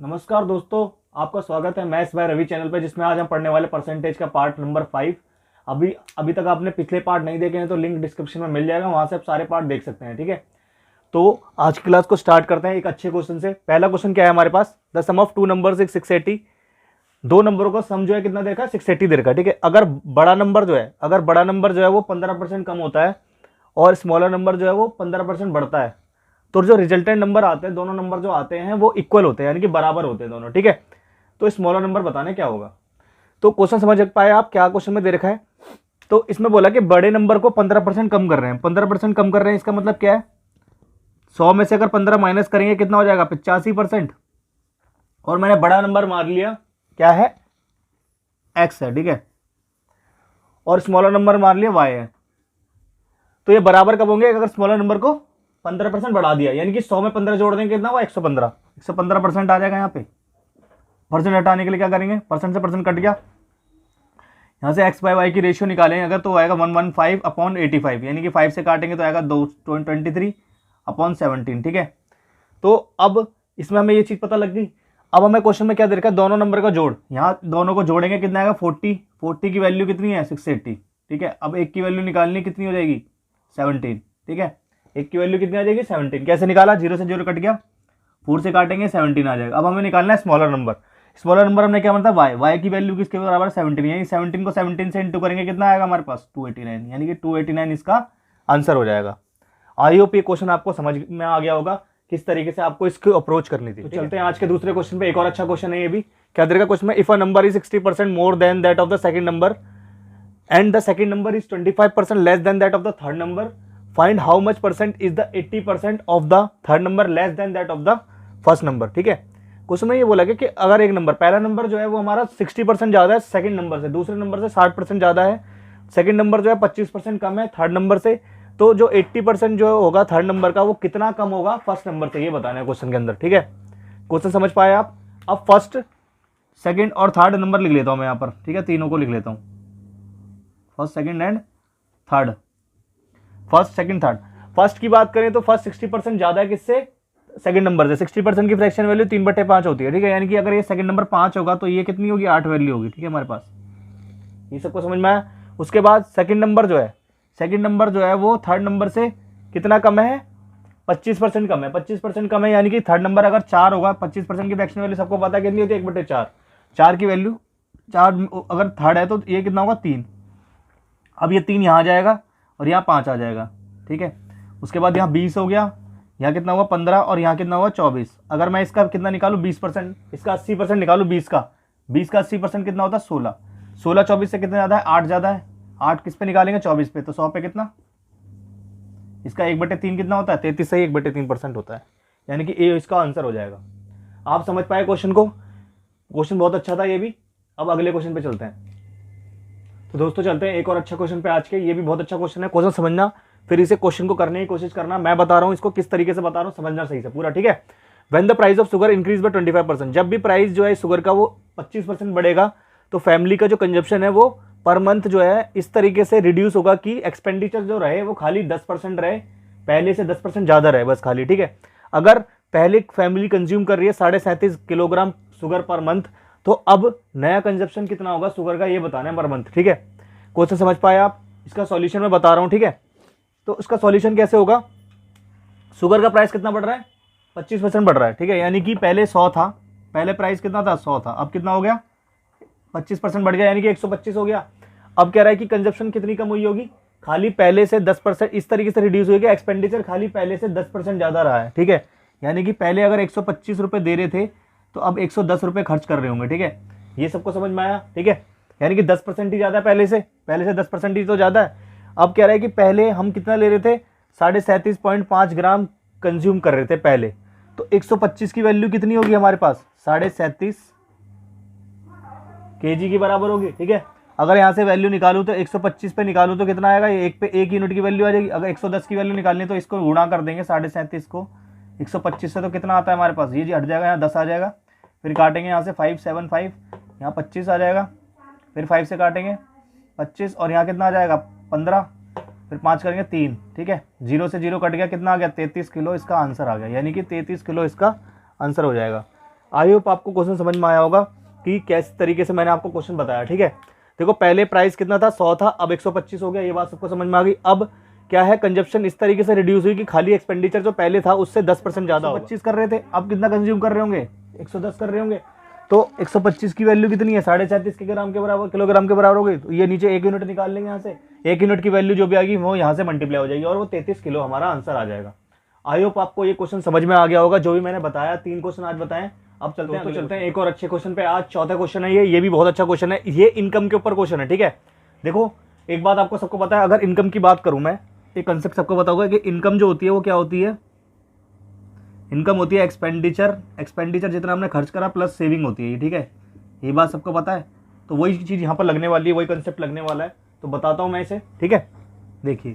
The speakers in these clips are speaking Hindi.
नमस्कार दोस्तों, आपका स्वागत है मैथ्स बाय रवि चैनल पे, जिसमें आज हम पढ़ने वाले परसेंटेज का पार्ट नंबर 5। अभी अभी तक आपने पिछले पार्ट नहीं देखे हैं तो लिंक डिस्क्रिप्शन में मिल जाएगा, वहां से आप सारे पार्ट देख सकते हैं। ठीक है, तो आज की क्लास को स्टार्ट करते हैं एक अच्छे क्वेश्चन से। पहला क्वेश्चन क्या है हमारे पास, the sum of two numbers is 680। दो नंबरों का सम जो है कितना दे रखा है, 680 दे रखा है। ठीक है, अगर बड़ा नंबर जो है वो 15% कम होता है और स्मॉलर नंबर जो है वो 15% बढ़ता है, तो जो रिजल्टेंट नंबर आते हैं, दोनों नंबर जो आते हैं वो इक्वल होते हैं, यानी कि बराबर होते हैं दोनों। ठीक है, तो स्मॉलर नंबर बताने क्या होगा। तो क्वेश्चन समझ पाए आप, क्या क्वेश्चन में दे रखा है। तो इसमें बोला कि बड़े नंबर को 15% कम कर रहे हैं। 15% कम कर रहे हैं, इसका मतलब क्या है, 100 में से अगर 15 माइनस करेंगे कितना हो जाएगा, 85%। और मैंने बड़ा नंबर मान लिया क्या है, एक्स है। ठीक है, और स्मॉलर नंबर मान लिया वाई है। तो ये बराबर कब होंगे, अगर स्मॉलर नंबर को 15% बढ़ा दिया, यानी कि 100 में 15 जोड़ देंगे कितना हुआ, 115% आ जाएगा। यहाँ पे परसेंट हटाने के लिए क्या करेंगे, परसेंट से परसेंट कट गया, यहाँ से एक्स बाई वाई की रेशियो निकालेंगे अगर, तो आएगा 115/85, यानी कि 5 से काटेंगे तो आएगा 23/17। ठीक है, तो अब इसमें हमें ये चीज़ पता लग गई। अब हमें क्वेश्चन में क्या दे रखा है, दोनों नंबर का जोड़, यहाँ दोनों को जोड़ेंगे कितना आएगा, 40 की वैल्यू कितनी है, 680। ठीक है, अब एक की वैल्यू निकालनी कितनी हो जाएगी, 17। ठीक है, एक की वैल्यू कितनी आ जाएगी, 17। कैसे निकाला, 0 से 0 कट गया, 4 से काटेंगे 17 आ जाएगा। अब हमें निकालना है स्मॉलर नंबर। स्मॉलर नंबर हमने क्या मतलब वाई की वैल्यू किसके बराबर, 17, यानी 17 को 17 से इंटू करेंगे कितना आएगा हमारे पास, 289, यानी कि 289 इसका आंसर हो जाएगा। आई होप ये क्वेश्चन आपको समझ में आ गया होगा किस तरीके से आपको इसको अप्रोच करनी थी। तो चलते हैं आज के दूसरे क्वेश्चन पे। एक और अच्छा क्वेश्चन है ये भी। क्या देगा क्वेश्चन में, if a number is 60% more than that of the second number and the second number is 25% less than that of the third number, find how much percent is the 80% of the third number less than that of the first number. ठीक है, क्वेश्चन में ये बोला कि अगर एक नंबर, पहला नंबर जो है वो हमारा 60% ज्यादा है सेकंड नंबर से, दूसरे नंबर से 60% ज्यादा है, सेकंड नंबर जो है 25% कम है थर्ड नंबर से, तो जो 80% जो होगा थर्ड नंबर का वो कितना कम होगा फर्स्ट नंबर से, ये बताना है क्वेश्चन के अंदर। ठीक है, क्वेश्चन समझ पाए आप। अब फर्स्ट, सेकंड और थर्ड नंबर लिख लेता हूं मैं यहाँ पर। ठीक है, तीनों को लिख लेता हूं, first second and third, first second third. First की बात करें तो फर्स्ट 60% ज्यादा है किससे, सेकंड नंबर से। 60% की फ्रैक्शन वैल्यू 3/5 होती है। ठीक है, यानी कि अगर ये सेकंड नंबर 5 होगा तो ये कितनी होगी, 8 वैल्यू होगी। ठीक है, हमारे पास ये सबको समझ में आया। उसके बाद सेकंड नंबर जो है वो थर्ड नंबर से कितना कम है, 25% कम है। 25% कम है, यानी कि थर्ड नंबर अगर 4 होगा, 25% की फ्रैक्शन वैल्यू सबको पता है कितनी होती है, 1/4। 4 की वैल्यू 4 अगर थर्ड है तो ये कितना होगा, 3। अब ये 3 यहाँ आ जाएगा और यहाँ 5 आ जाएगा। ठीक है, उसके बाद यहाँ 20 हो गया, यहाँ कितना हुआ 15, और यहाँ कितना हुआ 24। अगर मैं इसका कितना निकालूँ 20%, इसका 80% निकालूँ 20 का 80% कितना होता है, 16। 16 24 से कितना ज़्यादा है, 8 ज़्यादा है। 8 किस पे निकालेंगे, 24 पे, तो 100 पे कितना, इसका 1/3 कितना होता है, 33 से ही 1/3% होता है, यानी कि ये इसका आंसर हो जाएगा। आप समझ पाए क्वेश्चन को, क्वेश्चन बहुत अच्छा था ये भी। अब अगले क्वेश्चन पे चलते हैं। तो दोस्तों चलते हैं एक और अच्छा क्वेश्चन पे आज के। ये भी बहुत अच्छा क्वेश्चन है, क्वेश्चन समझना, फिर इसे क्वेश्चन को करने की कोशिश करना। मैं बता रहा हूं इसको किस तरीके से बता रहा हूं, समझना सही से पूरा। ठीक है, when the price of sugar increase by 25%, जब भी प्राइस जो है शुगर का वो 25% बढ़ेगा तो फैमिली का जो कंजप्शन है वो पर मंथ जो है इस तरीके से रिड्यूस होगा कि एक्सपेंडिचर जो रहे वो खाली 10% रहे, पहले से 10% ज्यादा रहे बस खाली। ठीक है, अगर पहले फैमिली कंज्यूम कर रही है 37.5 किलोग्राम शुगर पर मंथ, तो अब नया कंजप्शन कितना होगा शुगर का, ये बताना है पर मंथ। ठीक है, क्वेश्चन समझ पाए आप। इसका सॉल्यूशन मैं बता रहा हूं। ठीक है, तो इसका सॉल्यूशन कैसे होगा, शुगर का प्राइस कितना बढ़ रहा है, 25% बढ़ रहा है। ठीक है, यानी कि पहले 100 था, पहले प्राइस कितना था, 100 था, अब कितना हो गया, 25% बढ़ गया, यानी कि 125 हो गया। अब कह रहा है कि कंजप्शन कितनी कम हुई होगी, खाली पहले से 10% इस तरीके से रिड्यूस हुई, एक्सपेंडिचर खाली पहले से 10% ज्यादा रहा है। ठीक है, यानी कि पहले अगर 125 रुपए दे रहे थे तो अब 110 रुपए खर्च कर रहे होंगे। ठीक है, ये सबको समझ में आया। ठीक है, यानी कि 10% ही ज्यादा है, पहले से 10% ही तो ज्यादा है। अब कह रहा है कि पहले हम कितना ले रहे थे, 37.5 ग्राम कंज्यूम कर रहे थे पहले, तो 125 की वैल्यू कितनी होगी हमारे पास, 37.5 kg की बराबर होगी। ठीक है, अगर यहाँ से वैल्यू निकालूं तो 125 पे निकालूं तो कितना आएगा, ये एक पे 1 यूनिट की वैल्यू आ जाएगी। अगर 110 की वैल्यू निकालनी तो इसको गुणा कर देंगे 37.5 को 125 से, तो कितना आता है हमारे पास, ये जी हट जाएगा, यहाँ 10 आ जाएगा, फिर काटेंगे यहाँ से 575, यहाँ 25 आ जाएगा, फिर 5 से काटेंगे 25, और यहाँ कितना आ जाएगा 15, फिर 5 करेंगे 3। ठीक है, 0 से 0 कट गया, कितना आ गया 33 किलो इसका आंसर आ गया, यानी कि 33 किलो इसका आंसर हो जाएगा। आई होप आपको क्वेश्चन समझ में आया होगा कि किस तरीके से मैंने आपको क्वेश्चन बताया। ठीक है, देखो पहले प्राइस कितना था, 100 था, अब 125 हो गया, ये बात सबको समझ में आ गई। अब क्या है, कंजप्शन इस तरीके से रिड्यूस हुई कि खाली एक्सपेंडिचर जो पहले था उससे 10% ज़्यादा होगा। 25 कर रहे थे, अब कितना कंज्यूम कर रहे होंगे, 110 कर रहे होंगे। तो 125 की वैल्यू कितनी है, 37.5 किलोग्राम के बराबर, किलोग्राम के बराबर हो गई। तो ये नीचे 1 यूनिट निकाल लेंगे यहाँ से, 1 यूनिट की वैल्यू जो भी आएगी वो यहाँ से मल्टीप्लाई हो जाएगी और वो 33 किलो हमारा आंसर आ जाएगा। आई होप आपको ये क्वेश्चन समझ में आ गया होगा, जो भी मैंने बताया। 3 क्वेश्चन आज बताएं। अब चलते हैं एक और अच्छे क्वेश्चन पे। आज चौथा क्वेश्चन है, ये भी बहुत अच्छा क्वेश्चन है। ये इनकम के ऊपर क्वेश्चन है। ठीक है, देखो एक बात आपको सबको पता है, अगर इनकम की बात करूं मैं, एक कंसेप्ट सबको पता होगा कि इनकम जो होती है वो क्या होती है। इनकम होती है एक्सपेंडिचर जितना हमने खर्च करा प्लस सेविंग होती है। ठीक है, ये बात सबको पता है। तो वही चीज़ यहाँ पर लगने वाली है, वही कंसेप्ट लगने वाला है। तो बताता हूँ मैं इसे। ठीक है, देखिए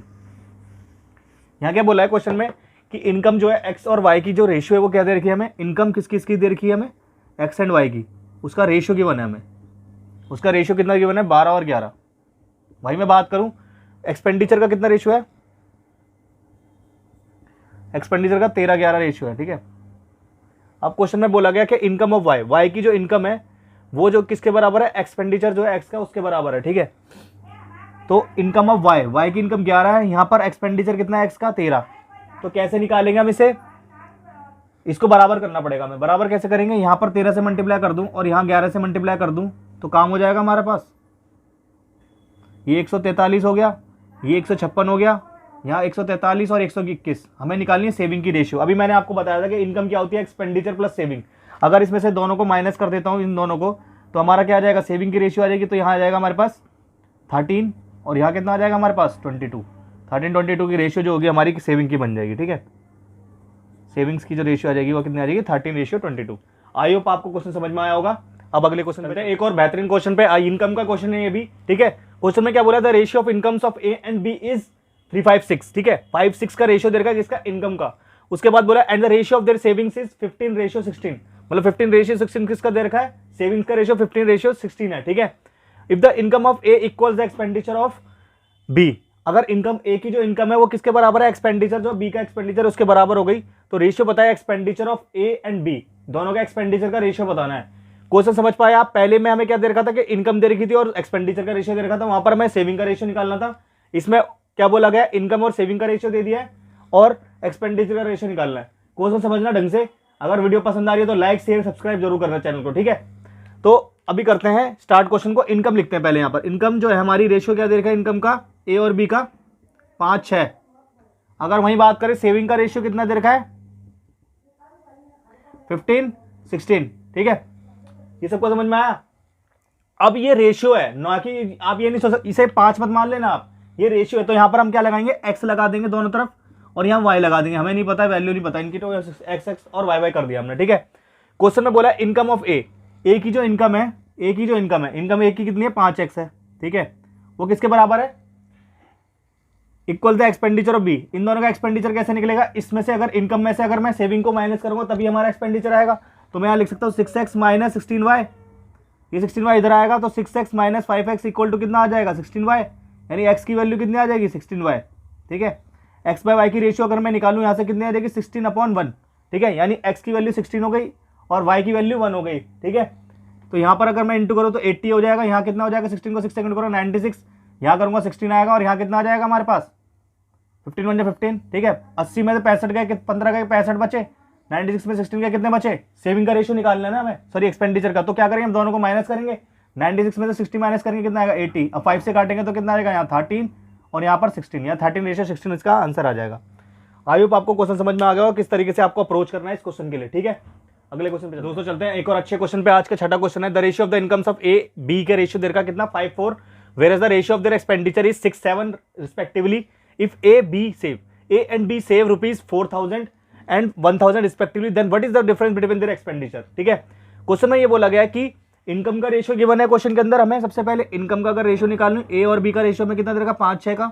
यहाँ क्या बोला है क्वेश्चन में कि इनकम जो है एक्स और वाई की जो रेशियो है वो क्या दे रखी है हमें। इनकम किसकी दे रखी है हमें, एक्स एंड वाई की। उसका रेशियो गिवन है हमें, उसका रेशियो कितना गिवन है, 12 और 11। भाई मैं बात करूं एक्सपेंडिचर का कितना रेशियो है, एक्सपेंडिचर का 13-11 रेशियो है। ठीक है, अब क्वेश्चन में बोला गया कि इनकम ऑफ वाई, वाई की जो इनकम है वो जो किसके बराबर है, एक्सपेंडिचर जो है एक्स का उसके बराबर है। ठीक है, तो इनकम ऑफ वाई, वाई की इनकम 11 है, यहाँ पर एक्सपेंडिचर कितना है एक्स का 13। तो कैसे निकालेंगे हम इसे, इसको बराबर करना पड़ेगा हमें। बराबर कैसे करेंगे, यहाँ पर 13 से मल्टीप्लाई कर दूं और यहाँ 11 से मल्टीप्लाई कर दूं तो काम हो जाएगा हमारे पास। ये 143 हो गया, ये 156 हो गया, यहाँ 143 और 121। हमें निकालनी है सेविंग की रेशियो। अभी मैंने आपको बताया था कि इनकम क्या होती है, एक्सपेंडिचर प्लस सेविंग। अगर इसमें से दोनों को माइनस कर देता हूँ, इन दोनों को, तो हमारा क्या आ जाएगा, सेविंग की रेशियो आ जाएगी। तो यहाँ आ जाएगा हमारे पास 13 और यहाँ कितना आ जाएगा हमारे पास 22। 13-22 की रेशियो जो होगी हमारी सेविंग की बन जाएगी। ठीक है, सेविंग्स की जो रेशियो आ जाएगी वो कितनी आ जाएगी, 13:22। आई होप आपको क्वेश्चन समझ में आया होगा। अब अगले क्वेश्चन पे एक और बेहतरीन क्वेश्चन पे, इनकम का क्वेश्चन है ये भी। ठीक है, क्वेश्चन में क्या बोला था, ratio of incomes of A and B is 3:5:6। ठीक है, 5:6 का रेशियो दे रखा है किसका, इनकम का। उसके बाद बोला and the ratio of their savings is 15:16। मतलब 15:16 किसका दे रखा है, सेविंग्स का रेशियो 15:16 है। ठीक है, if the income of A equals the expenditure of B, अगर इनकम ए की जो इनकम है वो किसके बराबर है, एक्सपेंडिचर जो बी का एक्सपेंडिचर उसके बराबर हो गई। तो रेशियो बताया expenditure of A and B, दोनों का एक्सपेंडिचर का रेशियो बताना है। क्वेश्चन समझ पाए आप, पहले में हमें क्या दे रखा था कि इनकम दे रखी थी और एक्सपेंडिचर का रेशियो दे रखा था, वहां पर हमें सेविंग का रेशियो निकालना था। इसमें क्या बोला गया, इनकम और सेविंग का रेशियो दे दिया है और एक्सपेंडिचर का रेशियो निकालना है। क्वेश्चन समझना ढंग से। अगर वीडियो पसंद आ रही है तो लाइक शेयर सब्सक्राइब जरूर करना चैनल को। ठीक है, तो अभी करते हैं स्टार्ट क्वेश्चन को। इनकम लिखते हैं पहले। यहाँ पर इनकम जो है हमारी रेशियो क्या दे रखा है, इनकम का ए और बी का 5-6। अगर वहीं बात करें सेविंग का रेशियो कितना दे रखा है, 15:16। ठीक है, ये सबको समझ में आया। अब ये रेशियो है ना, कि आप ये नहीं सोच सकते, इसे 5 मत मान लेना आप, ये रेशियो है। तो यहां पर हम क्या लगाएंगे, एक्स लगा देंगे दोनों तरफ और यहां वाई लगा देंगे। हमें नहीं पता, वैल्यू नहीं पता इनकी, तो एक्स एक्स और वाई वाई कर दिया हमने। ठीक है, क्वेश्चन में बोला इनकम ऑफ ए, ए की जो इनकम है, ए की जो इनकम है, इनकम ए की कितनी है, 5x है। ठीक है, वो किसके बराबर है, equal the expenditure of B. इन दोनों का एक्सपेंडिचर कैसे निकलेगा, इसमें से अगर इनकम में से अगर मैं सेविंग को माइनस करूंगा तभी हमारा एक्सपेंडिचर आएगा। तो मैं यहाँ लिख सकता हूँ 6x माइनस 16y। ये 16y इधर आएगा तो 6x minus 5x equal to कितना आ जाएगा, 16y। यानी x की वैल्यू कितनी आ जाएगी, 16y। ठीक है, x बाय y की रेशियो अगर मैं निकालूं यहाँ से कितनी आ जाएगी, 16/1। ठीक है, यानी x की वैल्यू 16 हो गई और y की वैल्यू 1 हो गई। ठीक है, तो यहाँ पर अगर मैं इंटू करूँ तो 80 हो जाएगा। यहाँ कितना हो जाएगा, 16 को 6 से करो 96। यहाँ करूँगा 16 आएगा और यहाँ कितना आ जाएगा हमारे पास, 15 15। ठीक है, 80 में से 65 गए, 15 गए 65 बचे, 96 में 16 के कितने बचे। सेविंग का रेशियो निकालना है ना हमें, सॉरी एक्सपेंडिचर का। तो क्या करेंगे, हम दोनों को माइनस करेंगे। 96 में से 60 माइनस करेंगे कितना आएगा, 80। अब 5 से काटेंगे तो कितना आएगा, यहाँ 13 और यहाँ पर 16, यहाँ 13:16 इसका आंसर आ जाएगा। आई होप आपको क्वेश्चन समझ में आ गया हो किस तरीके से आपको अप्रोच करना है इस क्वेश्चन के लिए। ठीक है, अगले क्वेश्चन पे दोस्तों चलते हैं एक और अच्छे क्वेश्चन पे। आज का छठा क्वेश्चन है, the ratio of the incomes of A B के रेशियो देर का कितना, 5-4, whereas the ratio of their expenditure is 6-7 respectively. If A, B save, A and B save rupees 4,000 and 1,000 respectively, then what is the difference between their expenditure? ठीक है, क्वेश्चन में ये बोला गया कि इनकम का रेशियो गिवन है क्वेश्चन के अंदर। हमें सबसे पहले इनकम का अगर रेशियो निकालना है, ए और बी का रेशियो में कितना दे रखा, 5-6 का,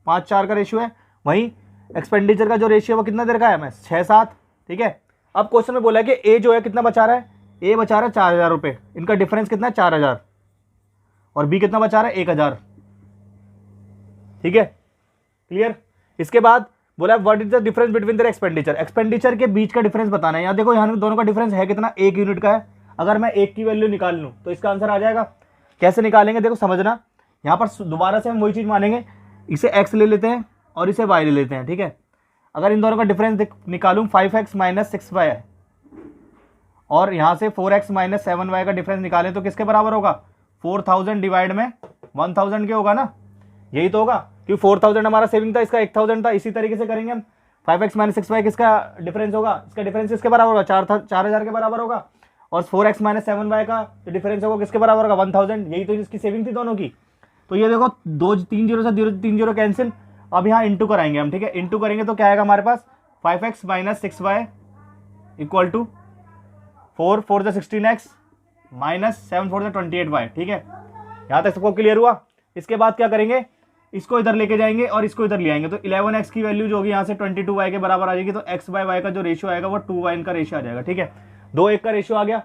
5-4 का रेशियो है। वहीं एक्सपेंडिचर का जो रेशियो है वो कितना दे रखा है हमें, 6-7। ठीक है, अब क्वेश्चन में बोला है कि ए जो है कितना बचा रहा है, ए बचा रहा है 4,000 रुपये, इनका डिफरेंस कितना है 4,000, और बी कितना बचा रहा है 1,000। ठीक है, क्लियर। इसके बाद बोला what is the difference between their expenditure, expenditure के बीच का डिफरेंस बताना है। यहाँ देखो यहाँ दोनों का डिफरेंस है कितना, 1 यूनिट का है। अगर मैं 1 की वैल्यू निकाल लूँ तो इसका आंसर आ जाएगा। कैसे निकालेंगे देखो समझना, यहाँ पर दोबारा से हम वही चीज़ मानेंगे, इसे x ले लेते हैं और इसे y ले लेते हैं, ठीक है। अगर इन दोनों का डिफरेंस निकालूँ 5x माइनस 6y और यहाँ से 4x माइनस 7y का डिफरेंस निकालें तो किसके बराबर होगा, 4000 डिवाइड में 1000 के होगा ना, यही तो होगा, क्योंकि 4000 हमारा सेविंग था, इसका 1000 था। इसी तरीके से करेंगे हम, 5x माइनस 6y किसका डिफरेंस होगा, इसका डिफरेंस किसके बराबर होगा, 4000 के बराबर होगा। और 4x माइनस 7y का जो डिफरेंस होगा किसके बराबर होगा, 1000। यही तो इसकी सेविंग थी दोनों की। तो ये देखो 3 जीरो से 3 जीरो कैंसिल। अब यहाँ इंटू कराएंगे हम, ठीक है। इंटू करेंगे तो क्या आएगा हमारे पास, 5x minus 6y equal to 4 4 से 16x माइनस 7 4 से 28y, ठीक है। यहाँ तक सबको क्लियर हुआ। इसके बाद क्या करेंगे, इसको इधर लेके जाएंगे और इसको इधर ले आएंगे, तो 11x की वैल्यू जो होगी यहाँ से 22y के बराबर आ जाएगी। तो x बाय y का जो रेशियो आएगा वो 2y का रेशियो आ जाएगा, ठीक है। 2 1 का रेशियो आ गया।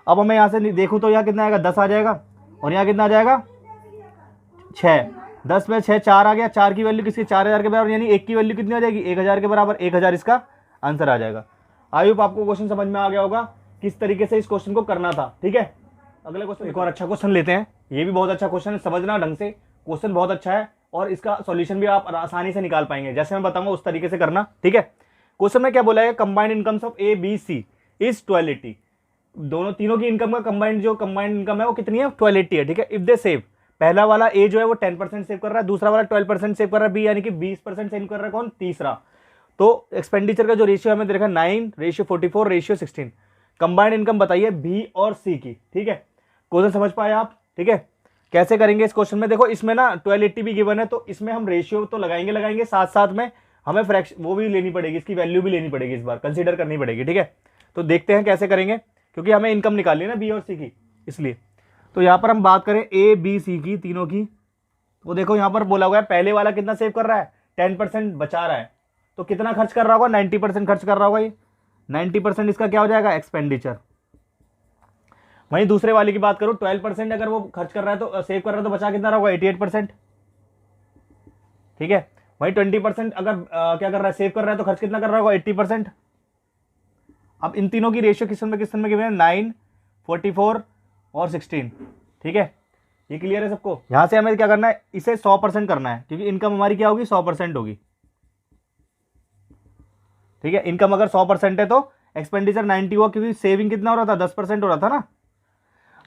अब हमें यहाँ से देखूँ तो यहाँ कितना आएगा, 10 आ जाएगा, और यहाँ कितना आ जाएगा 6। 10 में 6 4 आ गया, 4 की वैल्यू किसकी, 4000 के बराबर, यानी 1 की वैल्यू कितनी आ जाएगी, 1000 के बराबर, 1000 इसका आंसर आ जाएगा। आई होप आपको क्वेश्चन समझ में आ गया होगा किस तरीके से इस क्वेश्चन को करना था, ठीक है। अगले क्वेश्चन, एक और अच्छा क्वेश्चन लेते हैं। ये भी बहुत अच्छा क्वेश्चन है, समझना ढंग से, क्वेश्चन बहुत अच्छा है और इसका सॉल्यूशन भी आप आसानी से निकाल पाएंगे, जैसे मैं बताऊंगा उस तरीके से करना, ठीक है। क्वेश्चन में क्या बोला है, combined incomes of A B C is 1280। दोनों तीनों की इनकम का कंबाइंड इनकम है वो कितनी है, 1280 है, ठीक है। इफ दे सेव, पहला वाला ए जो है वो 10% सेव कर रहा है, दूसरा वाला 12% सेव कर रहा है, बी यानी कि 20% सेव कर रहा है कौन, तीसरा। तो एक्सपेंडिचर का जो रेशियो हमें देखा 9 रेशियो 44 रेशियो 16। कंबाइंड इनकम बताइए बी और सी की, ठीक है। क्वेश्चन समझ पाए आप, ठीक है। कैसे करेंगे इस क्वेश्चन में, देखो इसमें ना 1280 भी गिवन है, तो इसमें हम रेशियो तो लगाएंगे, साथ साथ में हमें फ्रैक्शन वो भी लेनी पड़ेगी, इसकी वैल्यू भी लेनी पड़ेगी, इस बार कंसीडर करनी पड़ेगी, ठीक है। तो देखते हैं कैसे करेंगे, क्योंकि हमें इनकम निकालनी है ना बी और सी की, इसलिए। तो यहाँ पर हम बात करें ए बी सी की, तीनों की, तो देखो यहाँ पर बोला हुआ है पहले वाला कितना सेव कर रहा है, 10% बचा रहा है, तो कितना खर्च कर रहा होगा, 90% खर्च कर रहा होगा। ये 90% इसका क्या हो जाएगा, एक्सपेंडिचर। वहीं दूसरे वाले की बात करूं, 12% अगर वो खर्च कर रहा है तो सेव कर रहा है, तो बचा कितना होगा, 88%, ठीक है। वहीं 20% अगर क्या कर रहा है, सेव कर रहा है, तो खर्च कितना कर रहा होगा, 80%। अब इन तीनों की रेशियो किस में गिवन है, 9 44 और 16, ठीक है। ये क्लियर है सबको। यहां से हमें क्या करना है, इसे 100% करना है, क्योंकि इनकम हमारी क्या होगी, 100% होगी, ठीक है। इनकम अगर 100% है तो एक्सपेंडिचर 90 हुआ, क्योंकि सेविंग कितना हो रहा था, 10% हो रहा था ना।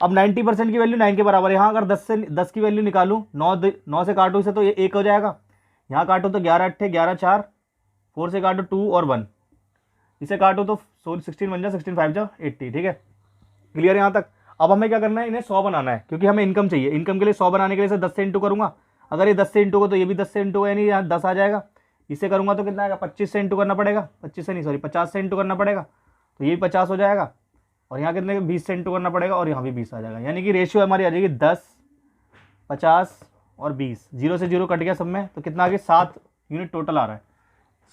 अब 90% की वैल्यू 9 के बराबर है। यहाँ अगर 10 की वैल्यू निकालूं, 9 से काटूं इसे तो ये 1 हो जाएगा, यहाँ काटो तो 11 8 11 4, 4 से काटो 2 और 1, इसे काटो तो 16 बन जाए, 16 5 जा 80, ठीक है। क्लियर है यहाँ तक। अब हमें क्या करना है, इन्हें 100 बनाना है, क्योंकि हमें इनकम चाहिए। इनकम के लिए 100 बनाने के लिए 10 से इंटू करूंगा। अगर ये 10 से इंटू हो तो ये भी 10 से इंटू, यानी यहाँ 10 आ जाएगा। इसे करूंगा तो कितना आएगा, 25 से इंटू करना पड़ेगा, 25 से नहीं सॉरी 50 से इंटू करना पड़ेगा, तो ये भी 50 हो जाएगा। और यहाँ कितने 20 से इंटू करना पड़ेगा, और यहाँ भी 20 आ जाएगा, यानी कि रेशियो हमारी आ जाएगी 10 50 और 20। 0 से 0 कट गया सब में, तो कितना आ गया, 7 यूनिट टोटल आ रहा है।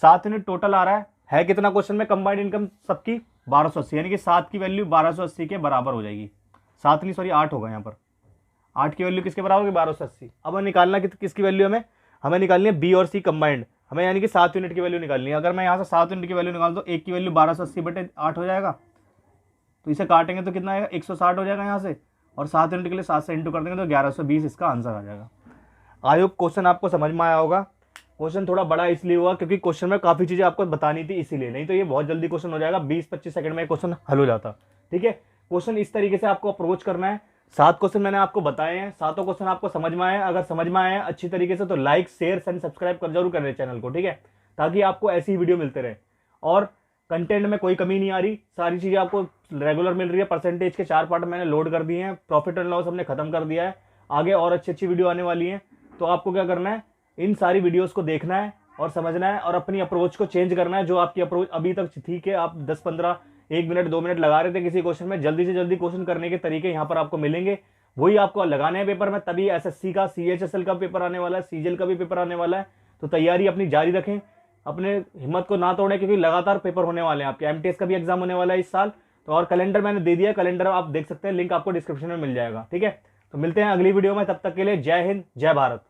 7 यूनिट टोटल आ रहा है कितना क्वेश्चन में, कंबाइंड इनकम सबकी 1280, यानी कि 7 की वैल्यू 1280 के बराबर हो जाएगी। 7 नहीं सॉरी 8 होगा यहाँ पर, 8 की वैल्यू किसके बराबर होगी, 1280। अब हमें निकालना किसकी वैल्यू, हमें निकालनी है बी और सी कंबाइंड, हमें यानी कि 7 यूनिट की वैल्यू निकालनी है। अगर मैं यहाँ से 7 यूनिट की वैल्यू निकाल दो, एक की वैल्यू 1280 बटे 8 हो जाएगा, तो इसे काटेंगे तो कितना आएगा, 160 हो जाएगा यहाँ से, और 7 यूनिट के लिए 7 से इंटू कर देंगे तो 1120 इसका आंसर आ जाएगा। आई होप क्वेश्चन आपको समझ में आया होगा। क्वेश्चन थोड़ा बड़ा इसलिए हुआ क्योंकि क्वेश्चन में काफ़ी चीज़ें आपको बतानी थी, इसीलिए, नहीं तो ये बहुत जल्दी क्वेश्चन हो जाएगा, 20-25 सेकंड में क्वेश्चन हल हो जाता, ठीक है। क्वेश्चन इस तरीके से आपको अप्रोच करना है। 7 क्वेश्चन मैंने आपको बताए हैं, 7 क्वेश्चन आपको समझ में आए। अगर समझ में आए अच्छी तरीके से तो लाइक शेयर एंड सब्सक्राइब कर जरूर करें चैनल को, ठीक है, ताकि आपको ऐसी वीडियो मिलते रहे। और कंटेंट में कोई कमी नहीं आ रही, सारी चीज़ें आपको रेगुलर मिल रही है। परसेंटेज के 4 पार्ट मैंने लोड कर दिए हैं, प्रॉफिट एंड लॉस हमने खत्म कर दिया है, आगे और अच्छी अच्छी वीडियो आने वाली है। तो आपको क्या करना है, इन सारी वीडियोस को देखना है और समझना है, और अपनी अप्रोच को चेंज करना है। जो आपकी अप्रोच अभी तक ठीक है, आप 10-15 1 मिनट 2 मिनट लगा रहे थे किसी क्वेश्चन में, जल्दी से जल्दी क्वेश्चन करने के तरीके यहाँ पर आपको मिलेंगे, वही आपको लगाने हैं पेपर में। तभी एसएससी का, सीएचएसएल का पेपर आने वाला है, सीजीएल का भी पेपर आने वाला है। तो तैयारी अपनी जारी रखें, अपने हिम्मत को ना तोड़ें, क्योंकि लगातार पेपर होने वाले हैं। आपके एमटीएस का भी एग्जाम होने वाला है इस साल। तो और कैलेंडर मैंने दे दिया, कैलेंडर आप देख सकते हैं, लिंक आपको डिस्क्रिप्शन में मिल जाएगा, ठीक है। तो मिलते हैं अगली वीडियो में, तब तक के लिए जय हिंद जय भारत।